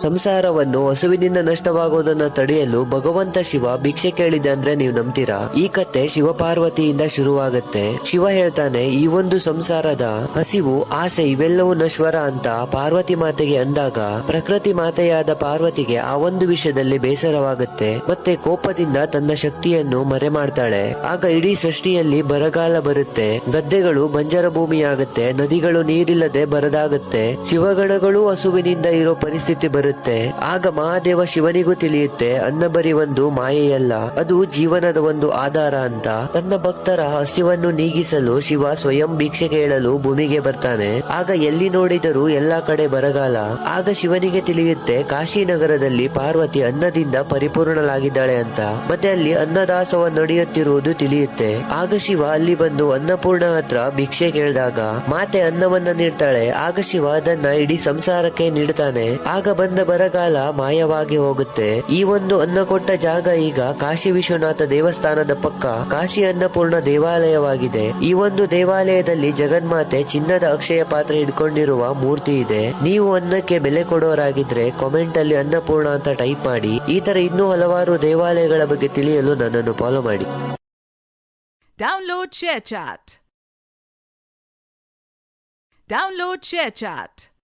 ಸಂಸಾರವನ್ನು ಹಸುವಿನಿಂದ ನಷ್ಟವಾಗುವುದನ್ನ ತಡೆಯಲು ಭಗವಂತ ಶಿವ ಭಿಕ್ಷೆ ಕೇಳಿದೆ ಅಂದ್ರೆ ನೀವು ನಂಬ್ತೀರಾ? ಈ ಕತೆ ಶಿವಪಾರ್ವತಿಯಿಂದ ಶುರುವಾಗುತ್ತೆ. ಶಿವ ಹೇಳ್ತಾನೆ, ಈ ಒಂದು ಸಂಸಾರದ ಹಸಿವು, ಆಸೆ ಇವೆಲ್ಲವೂ ನಶ್ವರ ಅಂತ ಪಾರ್ವತಿ ಮಾತೆಗೆ ಅಂದಾಗ ಪ್ರಕೃತಿ ಮಾತೆಯಾದ ಪಾರ್ವತಿಗೆ ಆ ಒಂದು ವಿಷಯದಲ್ಲಿ ಬೇಸರವಾಗುತ್ತೆ. ಮತ್ತೆ ಕೋಪದಿಂದ ತನ್ನ ಶಕ್ತಿಯನ್ನು ಮರೆ ಮಾಡ್ತಾಳೆ. ಆಗ ಇಡೀ ಸೃಷ್ಟಿಯಲ್ಲಿ ಬರಗಾಲ ಬರುತ್ತೆ, ಗದ್ದೆಗಳು ಬಂಜರ ಭೂಮಿಯಾಗುತ್ತೆ, ನದಿಗಳು ನೀರಿಲ್ಲದೆ ಬರದಾಗುತ್ತೆ, ಶಿವಗಣಗಳು ಹಸುವಿನಿಂದ ಇರೋ ಪರಿಸ್ಥಿತಿ ಬರುತ್ತೆ. ಆಗ ಮಹಾದೇವ ಶಿವನಿಗೂ ತಿಳಿಯುತ್ತೆ, ಅನ್ನ ಬರಿ ಒಂದು ಮಾಯೆಯಲ್ಲ, ಅದು ಜೀವನದ ಒಂದು ಆಧಾರ ಅಂತ. ತನ್ನ ಭಕ್ತರ ಹಸಿವನ್ನು ನೀಗಿಸಲು ಶಿವ ಸ್ವಯಂ ಭಿಕ್ಷೆ ಕೇಳಲು ಭೂಮಿಗೆ ಬರ್ತಾನೆ. ಆಗ ಎಲ್ಲಿ ನೋಡಿದರೂ ಎಲ್ಲಾ ಕಡೆ ಬರಗಾಲ. ಆಗ ಶಿವನಿಗೆ ತಿಳಿಯುತ್ತೆ, ಕಾಶಿ ನಗರದಲ್ಲಿ ಪಾರ್ವತಿ ಅನ್ನದಿಂದ ಪರಿಪೂರ್ಣಳಾಗಿದ್ದಾಳೆ ಅಂತ. ಮತ್ತೆ ಅಲ್ಲಿ ಅನ್ನದಾಸೋಹ ನಡೆಯುತ್ತಿರುವುದು ತಿಳಿಯುತ್ತೆ. ಆಗ ಶಿವ ಅಲ್ಲಿ ಬಂದು ಅನ್ನಪೂರ್ಣ ಹತ್ರ ಭಿಕ್ಷೆ ಕೇಳಿದಾಗ ಮಾತೆ ಅನ್ನವನ್ನ ನೀಡ್ತಾಳೆ. ಆಗ ಶಿವ ಅದನ್ನ ಇಡೀ ಸಂಸಾರಕ್ಕೆ ನೀಡುತ್ತಾನೆ. ಆಗ ಬಂದ ಬರಗಾಲ ಮಾಯವಾಗಿ ಹೋಗುತ್ತೆ. ಈ ಒಂದು ಅನ್ನ ಕೊಟ್ಟ ಜಾಗ ಈಗ ಕಾಶಿ ವಿಶ್ವನಾಥ ದೇವಸ್ಥಾನದ ಪಕ್ಕ ಕಾಶಿ ಅನ್ನಪೂರ್ಣ ದೇವಾಲಯವಾಗಿದೆ. ಈ ಒಂದು ದೇವಾಲಯದಲ್ಲಿ ಜಗನ್ಮಾತೆ ಚಿನ್ನದ ಅಕ್ಷಯ ಪಾತ್ರೆ ಹಿಡ್ಕೊಂಡಿರುವ ಮೂರ್ತಿ ಇದೆ. ನೀವು ಅನ್ನಕ್ಕೆ ಬೆಲೆ ಕೊಡೋರಾಗಿದ್ರೆ ಕಾಮೆಂಟ್ ಅಲ್ಲಿ ಅನ್ನಪೂರ್ಣ ಅಂತ ಟೈಪ್ ಮಾಡಿ. ಈ ತರ ಇನ್ನೂ ಹಲವಾರು ದೇವಾಲಯಗಳ ಬಗ್ಗೆ ತಿಳಿಯಲು ನನ್ನನ್ನು ಫಾಲೋ ಮಾಡಿ. Download ShareChat.